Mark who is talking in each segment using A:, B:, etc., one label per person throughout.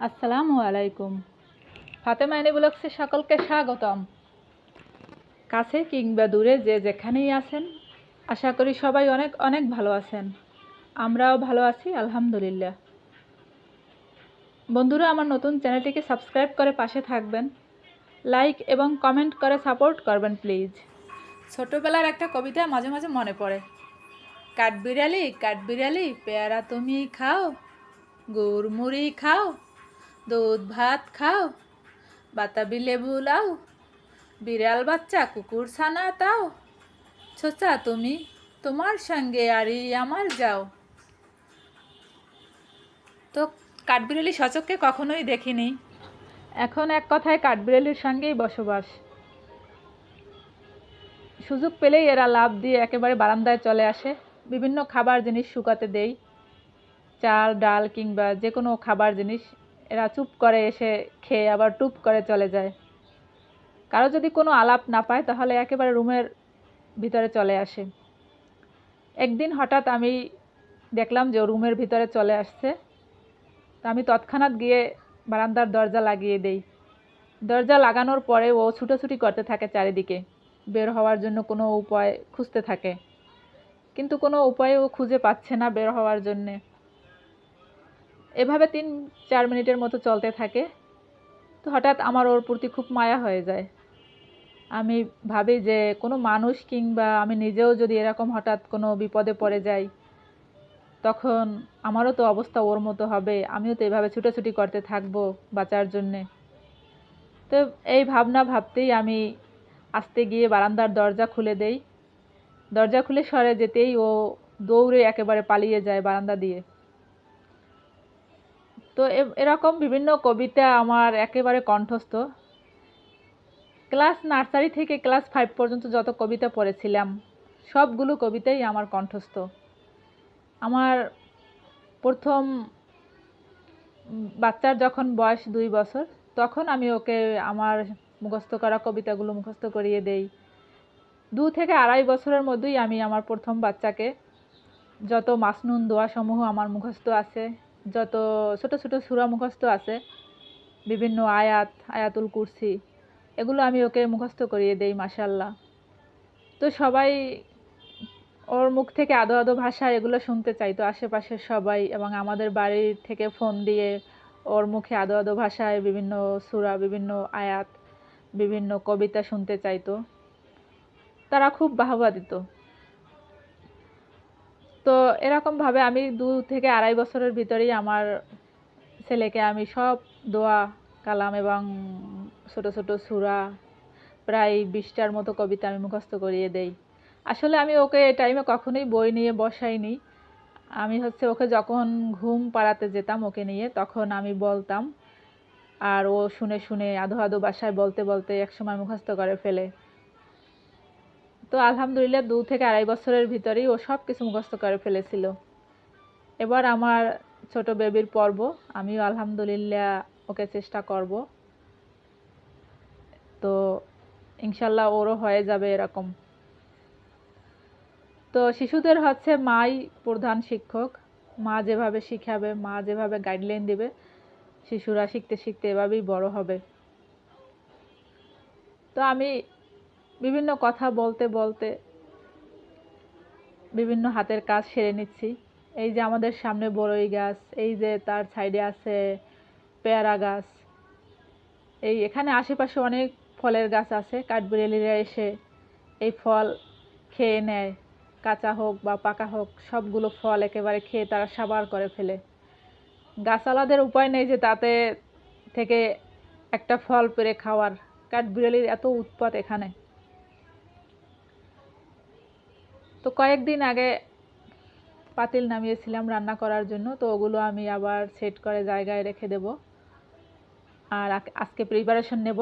A: আসসালামু আলাইকুম। ফাতেমা এনি ব্লগসে সকলকে স্বাগতম। কাছে কিংবা দূরে যে যেখানেই আছেন, আশা করি সবাই অনেক অনেক ভালো আছেন। আমরাও ভালো আছি আলহামদুলিল্লাহ। বন্ধুরা, আমার নতুন চ্যানেলটিকে সাবস্ক্রাইব করে পাশে থাকবেন, লাইক এবং কমেন্ট করে সাপোর্ট করবেন প্লিজ। ছোটবেলার একটা কবিতা মাঝে মাঝে মনে পড়ে। কাঠবিড়ালি কাঠবিড়ালি পেয়ারা তুমি খাও, গুড় মুড়ি খাও, দুধ ভাত খাও, বাতাবি লেবু লাও, বিড়াল বাচ্চা কুকুর ছানা তাও, ছোচা তুমি তোমার সঙ্গে আরি আমার যাও। তো কাঠবিড়ালি সচক্ষে কখনোই দেখিনি, এখন এক কথায় কাঠবিড়ালির সঙ্গেই বসবাস। সুযোগ পেলেই এরা লাফ দিয়ে একেবারে বারান্দায় চলে আসে। বিভিন্ন খাবার জিনিস শুকাতে দেই, চাল ডাল কিংবা যে কোনো খাবার জিনিস, এরা চুপ করে এসে খেয়ে আবার টুপ করে চলে যায়। কারো যদি কোনো আলাপ না পায় তাহলে একেবারে রুমের ভিতরে চলে আসে। একদিন হঠাৎ আমি দেখলাম যে ও রুমের ভিতরে চলে আসছে। তো আমি তৎক্ষণাৎ গিয়ে বারান্দার দরজা লাগিয়ে দেই। দরজা লাগানোর পরে ও ছুটোছুটি করতে থাকে চারিদিকে, বের হওয়ার জন্য কোনো উপায় খুঁজতে থাকে, কিন্তু কোনো উপায় ও খুঁজে পাচ্ছে না বের হওয়ার জন্যে। এভাবে ৩-৪ মিনিটের মতো চলতে থাকে। তো হঠাৎ আমার ওর প্রতি খুব মায়া হয়ে যায়। আমি ভাবি যে কোনো মানুষ কিংবা আমি নিজেও যদি এরকম হঠাৎ কোনো বিপদে পড়ে যাই, তখন আমারও তো অবস্থা ওর মতো হবে, আমিও তো এভাবে ছুটোছুটি করতে থাকবো বাঁচার জন্যে। তো এই ভাবনা ভাবতেই আমি আস্তে গিয়ে বারান্দার দরজা খুলে দেই। দরজা খুলে সরে যেতেই ও দৌড়ে একেবারে পালিয়ে যায় বারান্দা দিয়ে। তো এরকম বিভিন্ন কবিতা আমার একেবারে কণ্ঠস্থ। ক্লাস নার্সারি থেকে ক্লাস 5 পর্যন্ত যত কবিতা পড়েছিলাম, সবগুলো কবিতাই আমার কণ্ঠস্থ। আমার প্রথম বাচ্চার যখন বয়স 2 বছর, তখন আমি ওকে আমার মুখস্থ করা কবিতাগুলো মুখস্থ করিয়ে দেই। 2 থেকে 2.5 বছরের মধ্যেই আমি আমার প্রথম বাচ্চাকে যত মাসনুন দোয়া সমূহ আমার মুখস্থ আছে, যত ছোট ছোট সূরা মুখস্থ আছে, বিভিন্ন আয়াত, আয়াতুল কুরসি, এগুলো আমি ওকে মুখস্থ করিয়ে দেই মাশাআল্লাহ। তো সবাই ওর মুখ থেকে আদো আদো ভাষা এগুলো শুনতে চাইতো, আশেপাশের সবাই, এবং আমাদের বাড়ি থেকে ফোন দিয়ে ওর মুখে আদো আদো ভাষায় বিভিন্ন সূরা, বিভিন্ন আয়াত, বিভিন্ন কবিতা শুনতে চাইতো। তারা খুব বাহবা দিত। তো এরকমভাবে আমি 2 থেকে 2.5 বছরের ভিতরেই আমার ছেলেকে আমি সব দোয়া কালাম এবং ছোট ছোট সূরা, প্রায় 20টার মতো কবিতা আমি মুখস্থ করিয়ে দেই। আসলে আমি ওকে এই টাইমে কখনোই বই নিয়ে বসাইনি। আমি ওকে যখন ঘুম পাড়াতে যেতাম ওকে নিয়ে, তখন আমি বলতাম, আর ও শুনে শুনে আধো আধো বাসায় বলতে বলতে একসময় মুখস্থ করে ফেলে। তো আলহামদুলিল্লাহ 2 থেকে 2.5 বছরের ভিতরেই ও সব কিছু মুখস্থ করে ফেলেছিল। এবার আমার ছোট বেবির পর্ব, আমিও আলহামদুলিল্লাহ ওকে চেষ্টা করব। তো ইনশাল্লাহ ওরও হয়ে যাবে এরকম। তো শিশুদের মাই প্রধান শিক্ষক। মা যেভাবে শিখাবে, মা যেভাবে গাইডলাইন দেবে, শিশুরা শিখতে শিখতে এভাবেই বড় হবে। তো আমি বিভিন্ন কথা বলতে বলতে বিভিন্ন হাতের কাজ সেরে নিচ্ছি। এই যে আমাদের সামনে বড়ই গাছ, এই যে তার সাইডে আছে পেয়ারা গাছ, এই এখানে আশেপাশে অনেক ফলের গাছ আছে। কাঠবিড়ালিরা এসে এই ফল খেয়ে নেয়, কাঁচা হোক বা পাকা হোক, সবগুলো ফল একেবারে খেয়ে তারা সাবার করে ফেলে। গাছওয়ালাদের উপায় নেই যে তাতে থেকে একটা ফল পেড়ে খাওয়ার। কাঠবিড়ালির এত উৎপাত এখানে। তো কয়েকদিন আগে পাতিল নামিয়েছিলাম রান্না করার জন্য, তো ওগুলো আমি আবার সেট করে জায়গায় রেখে দেব। আর আজকে প্রিপারেশন নেব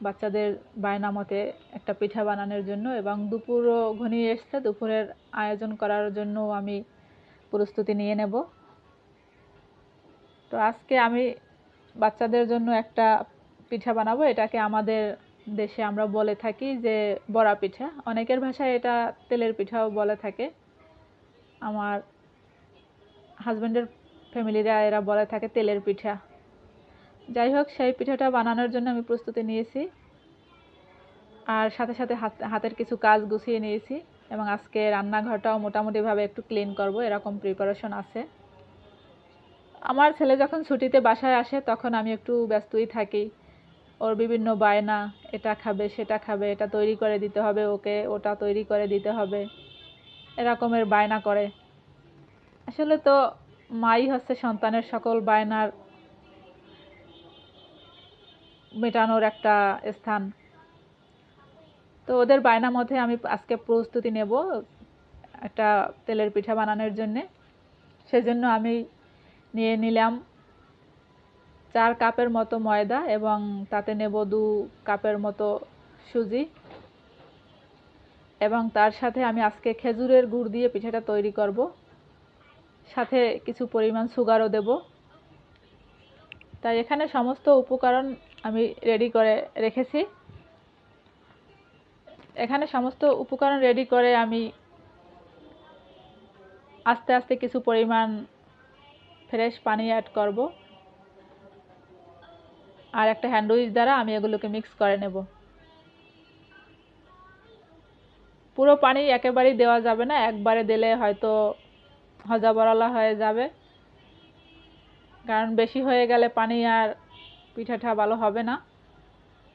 A: বাচ্চাদের বায়না মতে একটা পিঠা বানানোর জন্য, এবং দুপুরও ঘনিয়ে এসছে, দুপুরের আয়োজন করার জন্য আমি প্রস্তুতি নিয়ে নেব। তো আজকে আমি বাচ্চাদের জন্য একটা পিঠা বানাবো। এটাকে আমাদের দেশে আমরা বলে থাকি যে বড়া পিঠা, অনেকের ভাষায় এটা তেলের পিঠাও বলে থাকে। আমার হাজব্যান্ডের ফ্যামিলিরা এরা বলে থাকে তেলের পিঠা। যাই হোক, সেই পিঠাটা বানানোর জন্য আমি প্রস্তুতি নিয়েছি, আর সাথে সাথে হাতের কিছু কাজ গুছিয়ে নিয়েছি, এবং আজকে রান্নাঘরটাও মোটামুটিভাবে একটু ক্লিন করব, এরকম প্রিপারেশন আছে। আমার ছেলে যখন ছুটিতে বাসায় আসে তখন আমি একটু ব্যস্তই থাকি। ওর বিভিন্ন বায়না, এটা খাবে সেটা খাবে, এটা তৈরি করে দিতে হবে ওকে, ওটা তৈরি করে দিতে হবে, এরকমের বায়না করে। আসলে তো মাই হচ্ছে সন্তানের সকল বায়নার মেটানোর একটা স্থান। তো ওদের বায়না মধ্যে আমি আজকে প্রস্তুতি নেব একটা তেলের পিঠা বানানোর জন্যে। সেজন্য আমি নিয়ে নিলাম 4 কাপের মতো ময়দা, এবং তাতে নেব 2 কাপের মতো সুজি, এবং তার সাথে আমি আজকে খেজুরের গুড় দিয়ে পিঠাটা তৈরি করব, সাথে কিছু পরিমাণ সুগারও দেব। তাই এখানে সমস্ত উপকরণ আমি রেডি করে রেখেছি। এখানে সমস্ত উপকরণ রেডি করে আমি আস্তে আস্তে কিছু পরিমাণ ফ্রেশ পানি অ্যাড করব, আর একটা হ্যান্ড উইচ দ্বারা আমি এগুলোকে মিক্স করে নেব। পুরো পানি একেবারেই দেওয়া যাবে না, একবারে দিলে হয়তো হজবরলা হয়ে যাবে, কারণ বেশি হয়ে গেলে পানি আর পিঠাটা ভালো হবে না,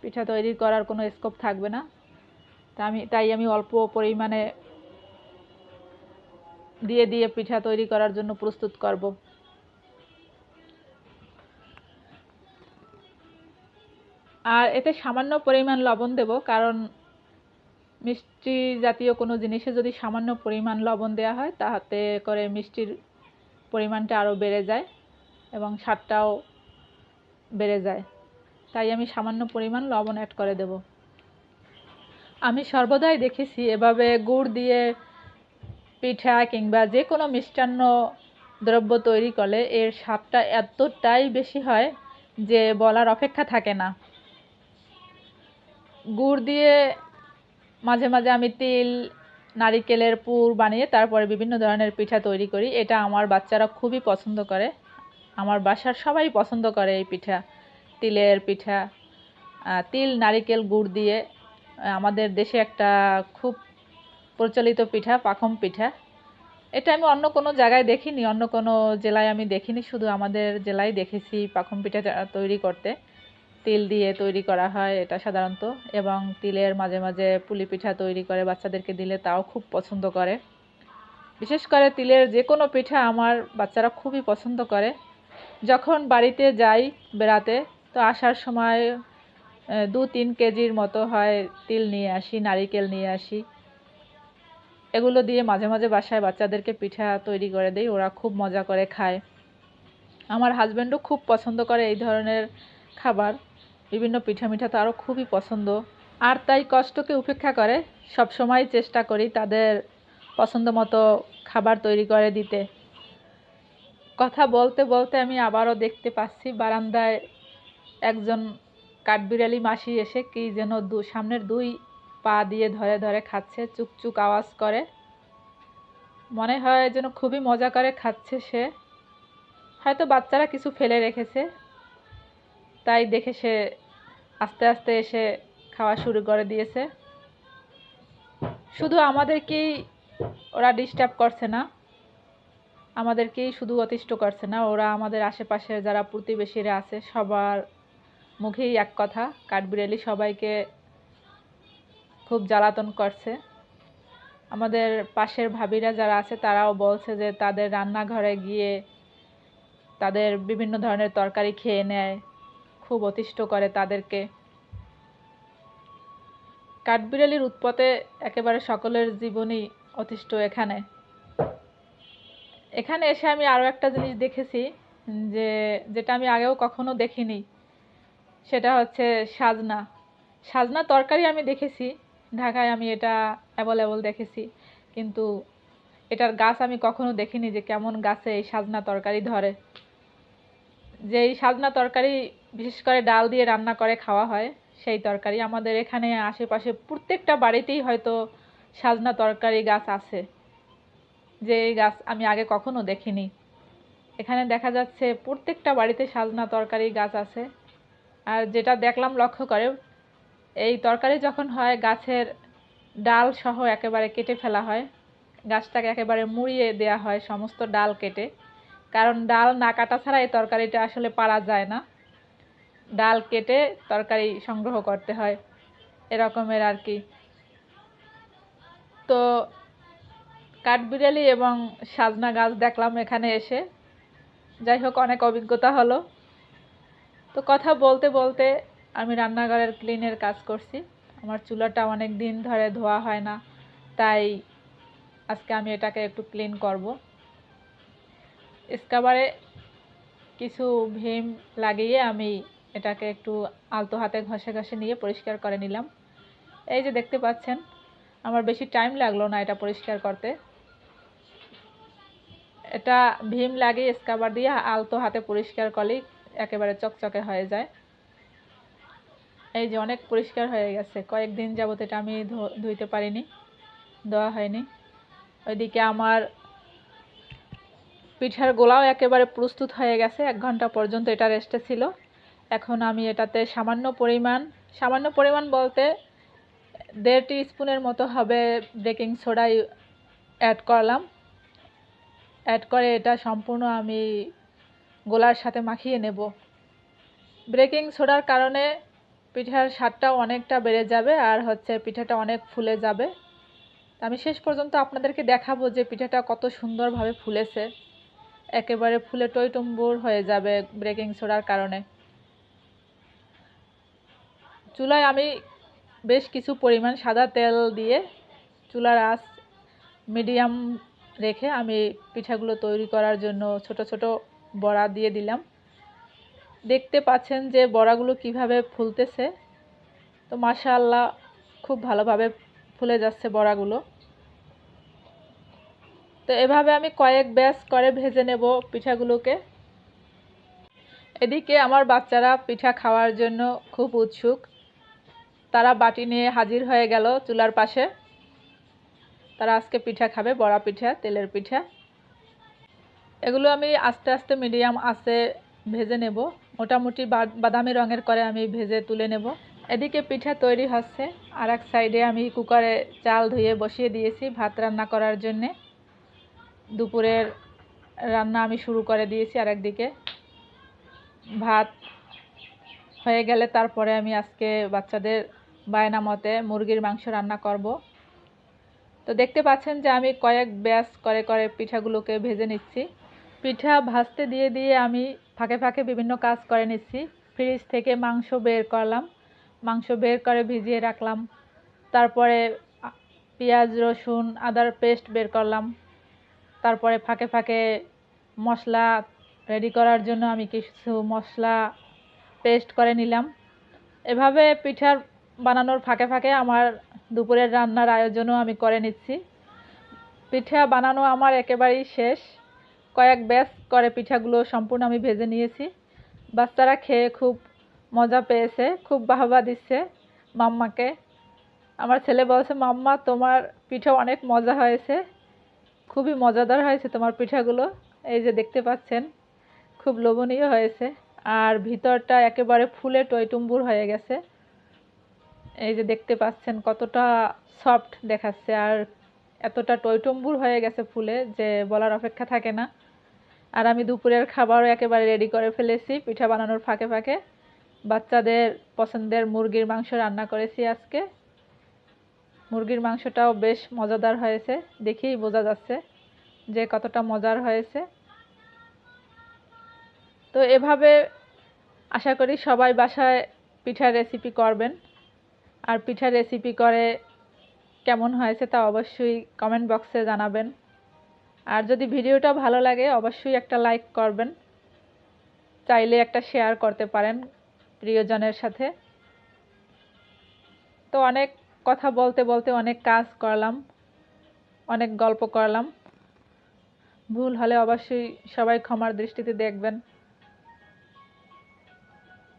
A: পিঠা তৈরি করার কোনো স্কোপ থাকবে না। তাই আমি অল্প পরিমাণে দিয়ে দিয়ে পিঠা তৈরি করার জন্য প্রস্তুত করব। আর এতে সামান্য পরিমাণ লবণ দেব, কারণ মিষ্টি জাতীয় কোনো জিনিসে যদি সামান্য পরিমাণ লবণ দেওয়া হয় তাতে করে মিষ্টির পরিমাণটা আরও বেড়ে যায় এবং স্বাদটাও বেড়ে যায়। তাই আমি সামান্য পরিমাণ লবণ অ্যাড করে দেব। আমি সর্বদাই দেখেছি এভাবে গুড় দিয়ে পিঠা কিংবা যে কোনো মিষ্টান্ন দ্রব্য তৈরি করলে এর স্বাদটা এতটাই বেশি হয় যে বলার অপেক্ষা থাকে না। গুড় দিয়ে মাঝে মাঝে আমি তিল, নারিকেলের পুর বানিয়ে তারপরে বিভিন্ন ধরনের পিঠা তৈরি করি। এটা আমার বাচ্চারা খুবই পছন্দ করে, আমার বাসার সবাই পছন্দ করে এই পিঠা, তিলের পিঠা। তিল, নারিকেল, গুড় দিয়ে আমাদের দেশে একটা খুব প্রচলিত পিঠা পাখম পিঠা। এটা আমি অন্য কোনো জায়গায় দেখিনি, অন্য কোনো জেলায় আমি দেখিনি, শুধু আমাদের জেলায় দেখেছি পাখম পিঠা তৈরি করতে। তিল দিয়ে তৈরি করা হয় এটা সাধারণত, এবং তিলের মাঝে মাঝে পুলি পিঠা তৈরি করে বাচ্চাদেরকে দিলে তাও খুব পছন্দ করে। বিশেষ করে তিলের যে কোনো পিঠা আমার বাচ্চারা খুবই পছন্দ করে। যখন বাড়িতে যাই বেড়াতে, তো আসার সময় 2-3 কেজির মতো হয় তিল নিয়ে আসি, নারিকেল নিয়ে আসি। এগুলো দিয়ে মাঝে মাঝে বাসায় বাচ্চাদেরকে পিঠা তৈরি করে দেই, ওরা খুব মজা করে খায়। আমার হাজব্যান্ডও খুব পছন্দ করে এই ধরনের খাবার, বিভিন্ন পিঠা মিঠা তারও খুবই পছন্দ। আর তাই কষ্টকে উপেক্ষা করে সব সময় চেষ্টা করি তাদের পছন্দ মতো খাবার তৈরি করে দিতে। কথা বলতে বলতে আমি আবারও দেখতে পাচ্ছি বারান্দায় একজন কাঠবিড়ালি মাসি এসে কি যেন সামনের 2 পা দিয়ে ধরে ধরে খাচ্ছে, চুকচুক আওয়াজ করে। মনে হয় যেন খুবই মজা করে খাচ্ছে সে, হয়তো বাচ্চারা কিছু ফেলে রেখেছে, তাই দেখে সে আস্তে আস্তে এসে খাওয়া শুরু করে দিয়েছে। শুধু আমাদেরকেই ওরা ডিস্টার্ব করছে না, আমাদেরকেই শুধু অতিষ্ঠ করছে না, ওরা আমাদের আশেপাশে যারা প্রতিবেশীরা আছে সবার মুখেই এক কথা, কাঠবিড়ালি সবাইকে খুব জ্বালাতন করছে। আমাদের পাশের ভাবিরা যারা আছে তারাও বলছে যে তাদের রান্নাঘরে গিয়ে তাদের বিভিন্ন ধরনের তরকারি খেয়ে নেয়, খুব অতিষ্ঠ করে তাদেরকে। কাঠবিড়ালির উৎপাতে একেবারে সকলের জীবনই অতিষ্ঠ। এখানে এসে আমি আরও একটা জিনিস দেখেছি, যেটা আমি আগেও কখনো দেখিনি, সেটা হচ্ছে সাজনা। সাজনা তরকারি আমি দেখেছি, ঢাকায় আমি এটা অ্যাভেলেবল দেখেছি, কিন্তু এটার গাছ আমি কখনো দেখিনি যে কেমন গাছে এই সাজনা তরকারি ধরে। যে এই সাজনা তরকারি বিশেষ করে ডাল দিয়ে রান্না করে খাওয়া হয়, সেই তরকারি আমাদের এখানে আশেপাশে প্রত্যেকটা বাড়িতেই হয়তো সাজনা তরকারি গাছ আছে, যে এই গাছ আমি আগে কখনো দেখিনি। এখানে দেখা যাচ্ছে প্রত্যেকটা বাড়িতে সাজনা তরকারি গাছ আছে। আর যেটা দেখলাম লক্ষ্য করে, এই তরকারি যখন হয় গাছের ডাল সহ একেবারে কেটে ফেলা হয়, গাছটাকে একেবারে মুড়িয়ে দেয়া হয় সমস্ত ডাল কেটে, কারণ ডাল না কাটা ছাড়া এই তরকারিটা আসলে পারা যায় না। ডাল কেটে তরকারি সংগ্রহ করতে হয়, এরকমের আর কি। তো কাঠবিড়ালি এবং সাজনা গাছ দেখলাম এখানে এসে, যাই হোক অনেক অভিজ্ঞতা হলো। তো কথা বলতে বলতে আমি রান্নাঘরের ক্লিনের কাজ করছি। আমার চুলাটা অনেক দিন ধরে ধোয়া হয় না, তাই আজকে আমি এটাকে একটু ক্লিন করব। স্ক্রাবারে কিছু ভীম লাগিয়ে আমি এটাকে একটু আলতো হাতে ঘষে ঘষে নিয়ে পরিষ্কার করে নিলাম। এই যে দেখতে পাচ্ছেন, আমার বেশি টাইম লাগলো না এটা পরিষ্কার করতে। এটা ভীম লাগিয়ে স্ক্রাবার দিয়ে আলতো হাতে পরিষ্কার করলেই একেবারে চকচকে হয়ে যায়। এই যে অনেক পরিষ্কার হয়ে গেছে। কয়েকদিন যাবত এটা আমি ধুইতে পারিনি, ধোয়া হয়নি। ওইদিকে আমার পিঠার গোলাও একেবারে প্রস্তুত হয়ে গেছে। 1 ঘন্টা পর্যন্ত এটা রেস্টে ছিল। এখন আমি এটাতে সামান্য পরিমাণ বলতে 1.5 টিস্পুনের মতো হবে বেকিং সোডা অ্যাড করলাম। অ্যাড করে এটা সম্পূর্ণ আমি গোলার সাথে মাখিয়ে নেব। বেকিং সোডার কারণে পিঠার স্বাদটাও অনেকটা বেড়ে যাবে, আর পিঠাটা অনেক ফুলে যাবে। আমি শেষ পর্যন্ত আপনাদেরকে দেখাবো যে পিঠাটা কত সুন্দরভাবে ফুলেছে। একেবারে ফুলে টইটুম্বুর হয়ে যাবে বেকিং সোডার কারণে। চুলায় আমি বেশ কিছু পরিমাণ সাদা তেল দিয়ে চুলার আঁচ মিডিয়াম রেখে আমি পিঠাগুলো তৈরি করার জন্য ছোট ছোট বড়া দিয়ে দিলাম। দেখতে পাচ্ছেন যে বড়াগুলো কিভাবে ফুলতেছে। তো মাশাআল্লাহ খুব ভালোভাবে ফুলে যাচ্ছে বড়াগুলো। তো এভাবে আমি কয়েক ব্যাচ করে ভেজে নেব পিঠাগুলোকে। এদিকে আমার বাচ্চারা পিঠা খাওয়ার জন্য খুব উৎসুক। তারা বাটি নিয়ে হাজির হয়ে গেল চুলার পাশে। তারা আজকে পিঠা খাবে, বড়া পিঠা, তেলের পিঠা। এগুলো আমি আস্তে আস্তে মিডিয়াম আঁচে ভেজে নেব। মোটামুটি বাদামি রঙের করে আমি ভেজে তুলে নেব। এদিকে পিঠা তৈরি হচ্ছে। আর এক সাইডে আমি কুকারে চাল ধুয়ে বসিয়ে দিয়েছি ভাত রান্না করার জন্যে। দুপুরের রান্না আমি শুরু করে দিয়েছি। আর একদিকে ভাত হয়ে গেলে তারপরে আমি আজকে বাচ্চাদের বায়না মতে মুরগির মাংস রান্না করব। তো দেখতে পাচ্ছেন যে আমি কয়েক ব্যাচ করে করে পিঠাগুলোকে ভেজে নিচ্ছি। পিঠা ভাজতে দিয়ে দিয়ে আমি ফাঁকে ফাঁকে বিভিন্ন কাজ করে নিচ্ছি। ফ্রিজ থেকে মাংস বের করলাম, মাংস বের করে ভিজিয়ে রাখলাম। তারপরে পেঁয়াজ রসুন আদার পেস্ট বের করলাম। তারপরে ফাঁকে ফাঁকে মশলা রেডি করার জন্য আমি কিছু মশলা পেস্ট করে নিলাম। এভাবে পিঠা বানানোর ফাঁকে ফাঁকে আমার দুপুরের রান্নার আয়োজনও আমি করে নিচ্ছি। পিঠা বানানো আমার একেবারেই শেষ। কয়েক ব্যাচ করে পিঠাগুলো সম্পূর্ণ আমি ভেজে নিয়েছি। বাচ্চারা খেয়ে খুব মজা পেয়েছে, খুব বাহবা দিচ্ছে মাম্মাকে। আমার ছেলে বলছে, মাম্মা তোমার পিঠা অনেক মজা হয়েছে, খুবই মজাদার হয়েছে তোমার পিঠাগুলো। এই যে দেখতে পাচ্ছেন খুব লোভনীয় হয়েছে, আর ভিতরটা একেবারে ফুলে টইটুম্বুর হয়ে গেছে। এই যে দেখতে পাচ্ছেন কতটা সফট দেখাচ্ছে, আর এতটা টইটুম্বুর হয়ে গেছে ফুলে যে বলার অপেক্ষা থাকে না। আর আমি দুপুরের খাবারও একেবারে রেডি করে ফেলেছি পিঠা বানানোর ফাঁকে ফাঁকে। বাচ্চাদের পছন্দের মুরগির মাংস রান্না করেছি আজকে। মুরগির মাংসটাও বেশ মজাদার হয়েছে, দেখেই বোঝা যাচ্ছে যে কতটা মজার হয়েছে। তো এভাবে আশা করি সবাই বাসায় পিঠার রেসিপি করবেন। আর পিঠার রেসিপি করে কেমন হয়েছে তা অবশ্যই কমেন্ট বক্সে জানাবেন। আর যদি ভিডিওটা ভালো লাগে অবশ্যই একটা লাইক করবেন, চাইলে একটা শেয়ার করতে পারেন প্রিয়জনের সাথে। তো অনেক কথা বলতে বলতে অনেক কাজ করলাম, অনেক গল্প করলাম। ভুল হলে অবশ্যই সবাই ক্ষমার দৃষ্টিতে দেখবেন।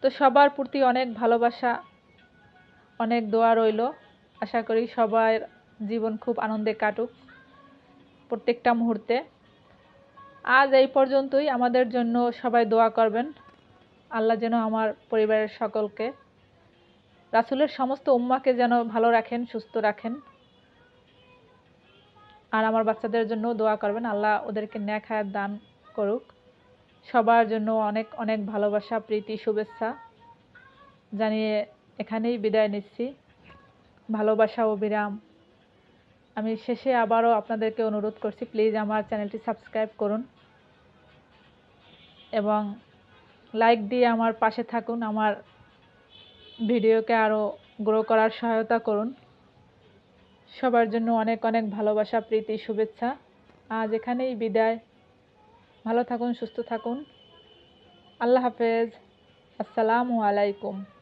A: তো সবার প্রতি অনেক ভালোবাসা, অনেক দোয়া রইল। আশা করি সবার জীবন খুব আনন্দে কাটুক প্রত্যেকটা মুহূর্তে। আজ এই পর্যন্তই। আমাদের জন্য সবাই দোয়া করবেন। আল্লাহ যেন আমার পরিবারের সকলকে, রাসূলের সমস্ত উম্মাকে যেন ভালো রাখেন, সুস্থ রাখেন। আর আমার বাচ্চাদের জন্য দোয়া করবেন, আল্লাহ ওদেরকে নেক হায়াত দান করুক। সবার জন্য অনেক অনেক ভালোবাসা, প্রীতি, শুভেচ্ছা জানিয়ে এখানেই বিদায় নিচ্ছি। ভালোবাসা ও বিরাম। আমি শেষে আবারও আপনাদেরকে অনুরোধ করছি, প্লিজ আমার চ্যানেলটি সাবস্ক্রাইব করুন এবং লাইক দিয়ে আমার পাশে থাকুন। আমার ভিডিওকে আরও গ্রো করার সহায়তা করুন। সবার জন্য অনেক অনেক ভালোবাসা, প্রীতি, শুভেচ্ছা। আজ এখানেই বিদায়। ভালো থাকুন, সুস্থ থাকুন। আল্লাহ হাফেজ। আসসালামু আলাইকুম।